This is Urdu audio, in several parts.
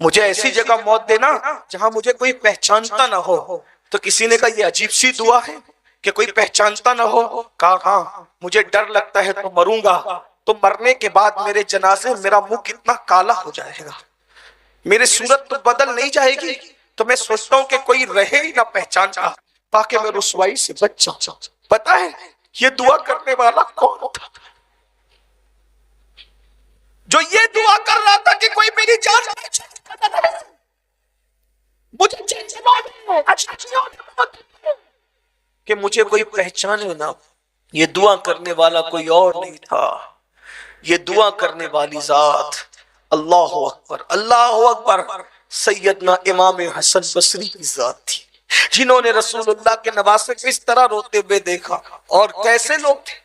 مجھے ایسی جگہ موت دینا جہاں مجھے کوئی پہچانتا نہ ہو. تو کسی نے کہا یہ عجیب سی دعا ہے کہ کوئی پہچانتا نہ ہو. کہا ہاں مجھے ڈر لگتا ہے تو مروں گا، تو مرنے کے بعد میرے جنازے میرا منہ کتنا کالا ہو جائے گا، میری صورت تو بدل نہیں جائے گی. تو میں سوچتا ہوں کہ کوئی رہے ہی نہ پہچانتا تاکہ میں رسوائی سے بچ جاؤں. پتا ہے یہ دعا کرنے والا کون تھا؟ جو یہ دعا کر رہا تھا کہ کوئی میری جان کہ مجھے کوئی پہچانے نہ. یہ دعا کرنے والا کوئی اور نہیں تھا، یہ دعا کرنے والی ذات اللہ اکبر اللہ اکبر سیدنا امام حسن بصری کی ذات تھی، جنہوں نے رسول اللہ کے نواسے کو اس طرح روتے ہوئے دیکھا. اور کیسے لوگ تھے؟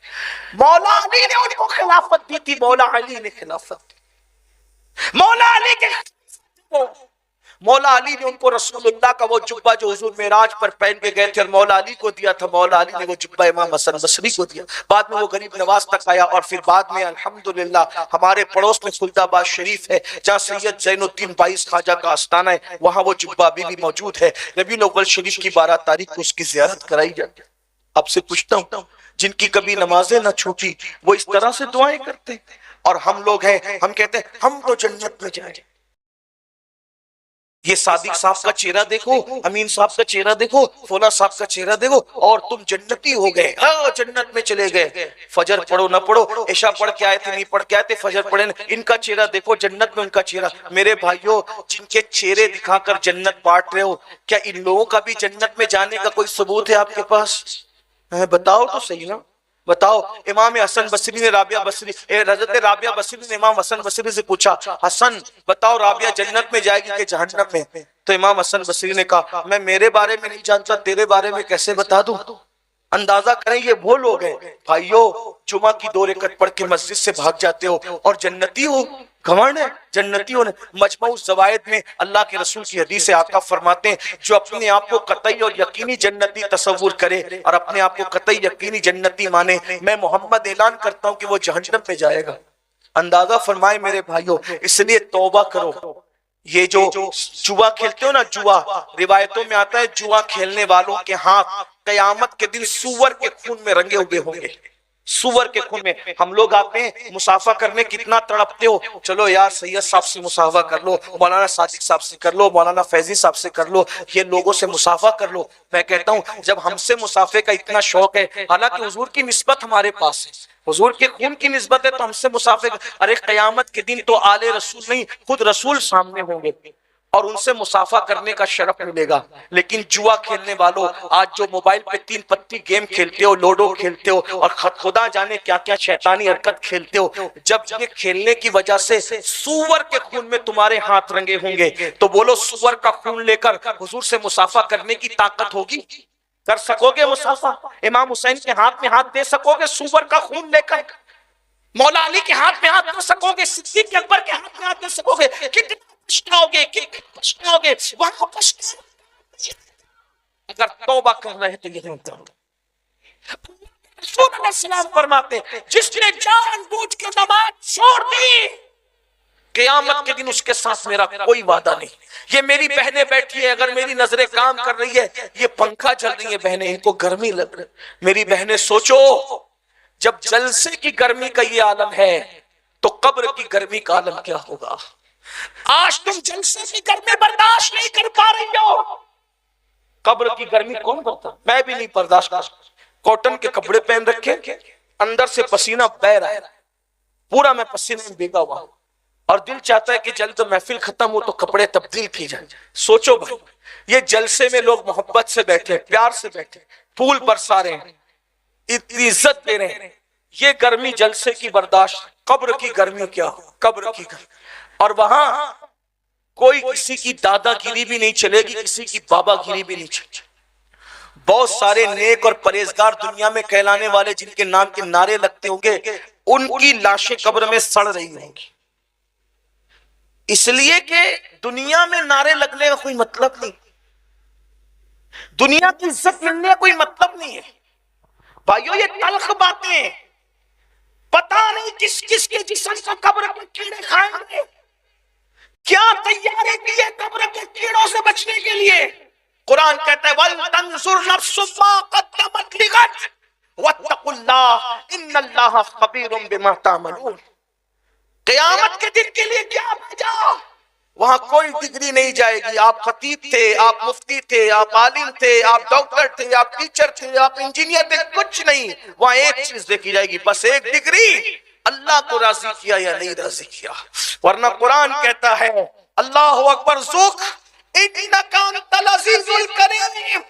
مولا علی نے ان کو خلافت دی تھی، مولا علی نے خلافت دی. مولا علی کے مولا علی نے ان کو رسول اللہ کا وہ جبہ جو حضور معراج پر پہن کے گئے تھے اور مولا علی کو دیا تھا، مولا علی نے وہ جبہ امام حسن بصری کو دیا. بعد میں وہ غریب نواز تک آیا اور پھر بعد میں الحمدللہ ہمارے پڑوس میں خلد آباد شریف ہے جہاں سید زین الدین بائیس خواجہ کا آستانہ ہے، وہاں وہ جبہ ابھی بھی موجود ہے. ربیع الاول شریف کی 12 تاریخ کو اس کی زیارت کرائی جاتی. اب سے پوچھتا ہوں جن کی کبھی نمازیں نہ چھوٹی وہ اس طرح سے دعائیں کرتے، اور ہم لوگ ہیں ہم کہتے ہیں ہم تو جنت میں جائیں. یہ صادق صاحب کا چہرہ دیکھو، امین صاحب کا چہرہ دیکھو، فولا صاحب کا چہرہ دیکھو، اور تم جنتی ہو گئے، جنت میں چلے گئے. فجر پڑھو نہ پڑھو، عشاء پڑھ کے آئے تھے نہیں پڑھ کے آئے تھے، فجر پڑھے ان کا چہرہ دیکھو جنت میں ان کا چہرہ. میرے بھائیوں جن کے چہرے دکھا کر جنت بانٹ رہے ہو، کیا ان لوگوں کا بھی جنت میں جانے کا کوئی ثبوت ہے آپ کے پاس؟ بتاؤ تو صحیح نا، بتاؤ. امام حسن بصری نے حضرت رابعہ بصری نے امام حسن بصری سے پوچھا، حسن بتاؤ رابعہ جنت میں جائے گی کہ جہنم میں؟ تو امام حسن بصری نے کہا میں میرے بارے میں نہیں جانتا، تیرے بارے میں کیسے بتا دوں؟ اندازہ کریں یہ وہ لوگ ہیں بھائیو جمعہ کی 2 رکعت پڑھ کے مسجد سے بھاگ جاتے ہو اور جنتی ہو. گھمنڈ ہے جنتی ہونے. مجموع الزوائد میں اللہ کے رسول کی حدیث سے آقا فرماتے ہیں جو اپنے آپ کو قطعی اور یقینی جنتی تصور کرے اور اپنے آپ کو قطعی یقینی جنتی مانے، میں محمد اعلان کرتا ہوں کہ وہ جہنم پہ جائے گا. اندازہ فرمائے میرے بھائیو، اس لیے توبہ کرو. یہ جو جوا کھیلتے ہو نا، جوا روایتوں میں آتا ہے جوا کھیلنے والوں کے ہاتھ قیامت کے دن سور کے خون میں رنگے ہوئے ہوں گے. سور کے خون میں. ہم لوگ آتے ہیں مصافحہ کرنے کتنا تڑپتے ہو، چلو یار سید صاحب سے مصافحہ کر لو، مولانا صادق صاحب سے کر لو، مولانا فیضی صاحب سے کر لو، یہ لوگوں سے مصافحہ کر لو. میں کہتا ہوں جب ہم سے مصافحے کا اتنا شوق ہے، حالانکہ حضور کی نسبت ہمارے پاس ہے، حضور کے خون کی نسبت ہے، تو ہم سے مصافحے کا. ارے قیامت کے دن تو آل رسول نہیں خود رسول سامنے ہوں گے اور ان سے مصافحہ کرنے کا شرف ملے گا. لیکن جوا کھیلنے والوں آج جو موبائل پہ 3 پتی گیم کھیلتے ہو، لوڈو کھیلتے ہو اور خدا جانے کیا کیا شیطانی حرکت کھیلتے ہو، جب یہ کھیلنے کی وجہ سے سور کے خون میں تمہارے ہاتھ رنگے ہوں گے تو بولو سور کا خون لے کر حضور سے مصافحہ کرنے کی طاقت ہوگی؟ کر سکو گے مصافحہ؟ امام حسین کے ہاتھ میں ہاتھ دے سکو گے سور کا خون لے کر؟ مولا علی کے ہاتھ میں ہاتھ دے سکو گے؟ صدیق اکبر کے ہاتھ میں ہاتھ دے سکو گے؟ کتنے پچھتاؤ گے وہاں اگر توبہ کر رہے تو یہ ہوتا ہوں. رسول اللہ السلام فرماتے جس نے جان بوجھ کے نماز چھوڑ دی قیامت کے دن اس کے ساتھ میرا کوئی وعدہ نہیں. یہ میری بہنیں بیٹھی ہے، اگر میری نظریں کام کر رہی ہے، یہ پنکھا چل رہی ہے بہنیں، ان کو گرمی لگ رہی. میری بہنیں سوچو جب جلسے کی گرمی کا یہ عالم ہے تو قبر کی گرمی کا عالم کیا ہوگا؟ آج تم جلسے کی گرمی برداشت نہیں کر پا رہی ہو، قبر کی گرمی کون کرتا؟ میں بھی نہیں برداشت کر. کاٹن کے کپڑے پہن رکھے، اندر سے پسینہ بہ رہا ہے، پورا میں پسینے میں بھیگا ہوا اور دل چاہتا ہے کہ جلد محفل ختم ہو تو کپڑے تبدیل کی جائیں. سوچو بھائی یہ جلسے میں لوگ محبت سے بیٹھے، پیار سے بیٹھے، پھول برسا رہے ہیں، اتنی عزت دے رہے ہیں، یہ گرمی جلسے کی برداشت، قبر کی گرمی کیا ہو؟ قبر کی گرمی. اور وہاں کوئی کسی کی دادا گیری بھی نہیں چلے گی، کسی کی بابا گیری بھی نہیں چلے گی. بہت سارے نیک اور پرہیزگار دنیا میں کہلانے والے جن کے نام کے نعرے لگتے ہوں گے ان کی لاشیں قبر میں سڑ رہی ہوں گی، اس لیے کہ دنیا میں نعرے لگنے کا کوئی مطلب نہیں، دنیا کی عزت ملنے کا کوئی مطلب نہیں ہے. بھائیو یہ تلخ باتیں، پتہ نہیں کس کس کے جسم کو قبر میں کیڑے کھائیں گے. کیا تیاری کی ہے قبر کے کیڑوں سے بچنے کے لیے؟ قرآن کہتا ہے وَلْتَنْظُرْ نَفْسٌ مَا قَدَّمَتْ لِغَدٍ وَاتَّقُوا اللَّهَ إِنَّ اللَّهَ خَبِيرٌ بِمَا تَعْمَلُونَ۔ قیامت کے دن کے لیے کیا بھیجا؟ وہاں کوئی ڈگری نہیں جائے گی، آپ خطیب تھے، آپ مفتی تھے، آپ عالم تھے، آپ ڈاکٹر تھے، آپ ٹیچر تھے، آپ انجینئر تھے، کچھ نہیں، وہاں ایک چیز دیکھی جائے گی، بس ایک ڈگری، اللہ کو راضی کیا یا نہیں راضی کیا۔ ورنہ قرآن کہتا ہے اللہ اکبر ذوق انک انت العزیز الکریم۔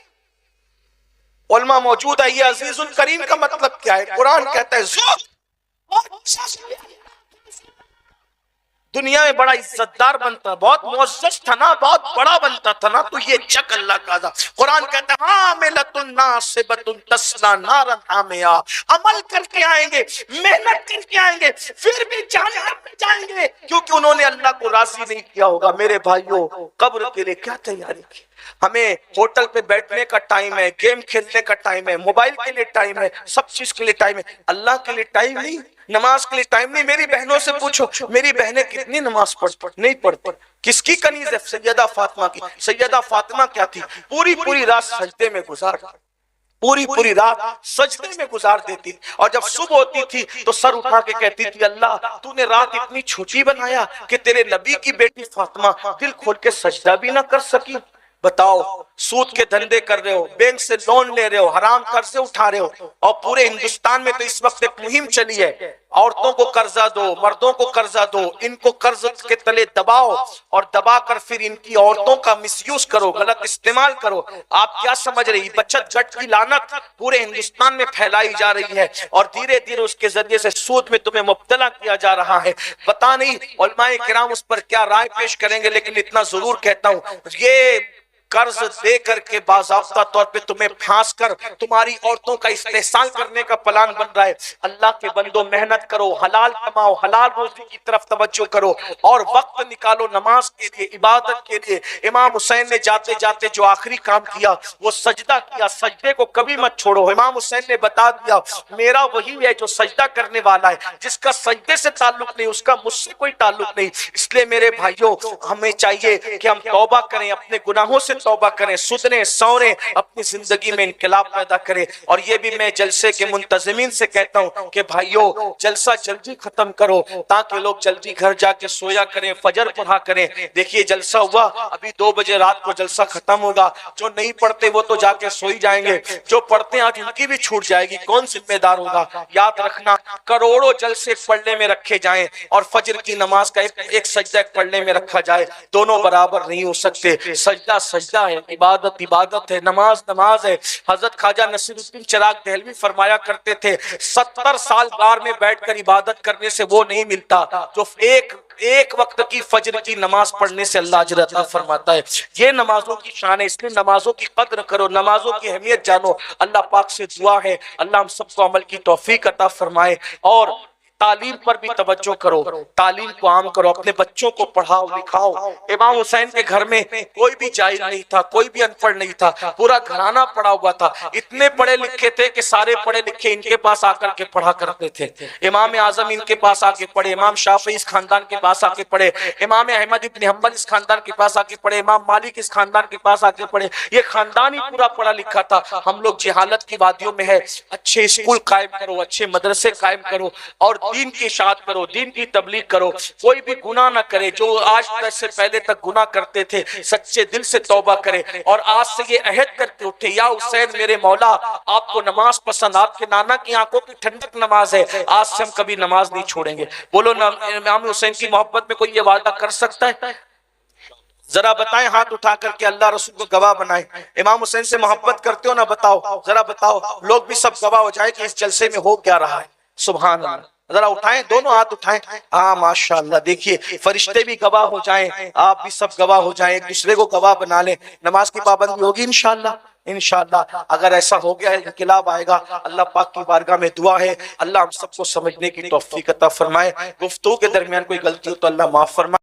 علماء موجود ہے، یہ عزیز الکریم کا مطلب کیا ہے؟ قرآن کہتا ہے ذوق دنیا میں بڑا عزت دار بنتا، بہت معزز تھا نا، بہت بڑا بنتا تھا نا، تو یہ چک اللہ کا تھا۔ قرآن کہتا ہے عاملۃ ناصبۃ تصلی نارا حامیہ، عمل کر کے آئیں گے، محنت کر کے آئیں گے، پھر بھی جہنم میں جائیں گے، کیونکہ انہوں نے اللہ کو راضی نہیں کیا ہوگا۔ میرے بھائیوں، قبر کے لیے کیا تیاری کی؟ ہمیں ہوٹل پہ بیٹھنے کا ٹائم ہے، گیم کھیلنے کا ٹائم ہے، موبائل کے لیے ٹائم ہے، سب چیز کے لیے ٹائم ہے، اللہ کے لیے ٹائم نہیں، نماز کے لیے ٹائم نہیں۔ میری بہنوں سے پوچھو، میری بہنیں کتنی نماز نہیں پڑھتی؟ کس کی کنیز ہے؟ سیدہ فاطمہ کی۔ سیدہ فاطمہ کیا تھی؟ پوری رات سجدے میں گزار، پوری رات سجدے میں گزار دیتی، اور جب صبح ہوتی تھی تو سر اٹھا کے کہتی تھی اللہ تو نے رات اتنی چھوٹی بنایا کہ تیرے نبی کی بیٹی فاطمہ دل کھول کے سجدہ بھی نہ کر سکی۔ بتاؤ، سود کے دھندے کر رہے ہو، بینک سے لون لے رہے ہو، حرام قرضے اٹھا رہے ہو، اور پورے ہندوستان میں تو اس وقت ایک مہم چلی ہے، عورتوں کو قرضہ دو، مردوں کو قرضہ دو، ان کو قرض کے تلے دباؤ، اور دبا کر پھر ان کی عورتوں کا مس یوز کرو، غلط استعمال کرو۔ آپ کیا سمجھ رہی؟ بچت گھٹ کی لعنت پورے ہندوستان میں پھیلائی جا رہی ہے، اور دھیرے دھیرے اس کے ذریعے سے سود میں تمہیں مبتلا کیا جا رہا ہے۔ پتہ نہیں علماء کرام اس پر کیا رائے پیش کریں گے، لیکن اتنا ضرور کہتا ہوں، یہ قرض دے کر کے باضابطہ طور پہ تمہیں پھانس کر تمہاری عورتوں کا استحصال کرنے کا پلان بن رہا ہے۔ اللہ کے بندو، محنت کرو، حلال کماؤ، حلال روزی کی طرف توجہ کرو، اور وقت نکالو نماز کے لیے، عبادت کے لیے۔ امام حسین نے جاتے جاتے جو آخری کام کیا وہ سجدہ کیا، سجدے کو کبھی مت چھوڑو۔ امام حسین نے بتا دیا میرا وہی ہے جو سجدہ کرنے والا ہے، جس کا سجدے سے تعلق نہیں اس کا مجھ سے کوئی تعلق نہیں۔ اس لیے میرے بھائیوں، ہمیں چاہیے کہ ہم توبہ کریں، اپنے گناہوں سے توبہ کریں، سدھریں سوریں، اپنی زندگی میں انقلاب پیدا کریں۔ اور یہ بھی میں جلسے کے منتظمین سے کہتا ہوں کہ بھائیوں، جلسہ جلدی ختم کرو تاکہ لوگ جلدی گھر جا کے سویا کریں، فجر پڑھا کریں۔ دیکھیے جلسہ ہوا، ابھی 2 بجے رات کو جلسہ ختم ہوگا، جو نہیں پڑھتے وہ تو جا کے سوئی جائیں گے، جو پڑھتے ہیں آج ان کی بھی چھوٹ جائے گی، کون ذمہ دار ہوگا؟ یاد رکھنا، کروڑوں جلسے پڑھنے میں رکھے جائیں اور فجر کی نماز کا ایک سجدہ پڑھنے میں رکھا جائے، دونوں برابر نہیں ہو سکتے۔ سجدہ سجدہ ہے، عبادت عبادت ہے، نماز نماز ہے۔ حضرت خواجہ نصیر الدین چراغ دہلوی فرمایا کرتے تھے 70 سال غار میں بیٹھ کر عبادت کرنے سے وہ نہیں ملتا جو ایک وقت کی فجر کی نماز پڑھنے سے اللہ اجر عطا فرماتا ہے۔ یہ نمازوں کی شان ہے، اس لیے نمازوں کی قدر کرو، نمازوں کی اہمیت جانو۔ اللہ پاک سے دعا ہے اللہ ہم سب کو عمل کی توفیق عطا فرمائے، اور تعلیم پر بھی توجہ کرو، تعلیم کو عام کرو، اپنے بچوں کو پڑھاؤ لکھاؤ۔ امام حسین کے گھر میں کوئی بھی جاہل نہیں تھا، کوئی بھی ان پڑھ نہیں تھا، پورا گھرانہ پڑھا ہوا تھا، اتنے پڑھے لکھے تھے کہ سارے پڑھے لکھے ان کے پاس آ کر کے پڑھا کرتے تھے۔ امام اعظم ان کے پاس آ کے پڑھے، امام شافعی اس خاندان کے پاس آ کے پڑھے، امام احمد ابن حنبل اس خاندان کے پاس آ کے پڑھے، امام مالک اس خاندان کے پاس آ کے پڑھے۔ یہ خاندان ہی پورا پڑھا لکھا تھا۔ ہم لوگ جہالت کی وادیوں میں ہے، اچھے اسکول قائم کرو، اچھے مدرسے قائم کرو، اور دین کی اشاعت کرو، دین کی تبلیغ کرو۔ کوئی بھی گناہ نہ کرے، جو آج سے پہلے تک گناہ کرتے تھے سچے دل سے توبہ کرے، اور آج سے یہ عہد کر کے اٹھے یا حسین میرے مولا آپ کو نماز پسند، آپ کے نانا کی آنکھوں کی ٹھنڈک نماز ہے، آج سے ہم کبھی نماز نہیں چھوڑیں گے۔ بولو امام حسین کی محبت میں کوئی یہ وعدہ کر سکتا ہے؟ ذرا بتائیں ہاتھ اٹھا کر کے، اللہ رسول کو گواہ بنائیں۔ امام حسین سے محبت کرتے ہو نا؟ بتاؤ، ذرا بتاؤ، لوگ بھی سب گواہ ہو جائے کہ اس جلسے میں ہو کیا رہا ہے۔ سبحان اللہ، ذرا اٹھائیں، دونوں ہاتھ اٹھائیں۔ ہاں ماشاءاللہ، دیکھیے فرشتے بھی گواہ ہو جائیں، آپ بھی سب گواہ ہو جائیں، ایک دوسرے کو گواہ بنا لیں۔ نماز کی پابندی ہوگی انشاءاللہ، انشاءاللہ اگر ایسا ہو گیا انقلاب آئے گا۔ اللہ پاک کی بارگاہ میں دعا ہے اللہ ہم سب کو سمجھنے کی توفیق عطا فرمائے۔ گفتگو کے درمیان کوئی غلطی ہو تو اللہ معاف فرمائے۔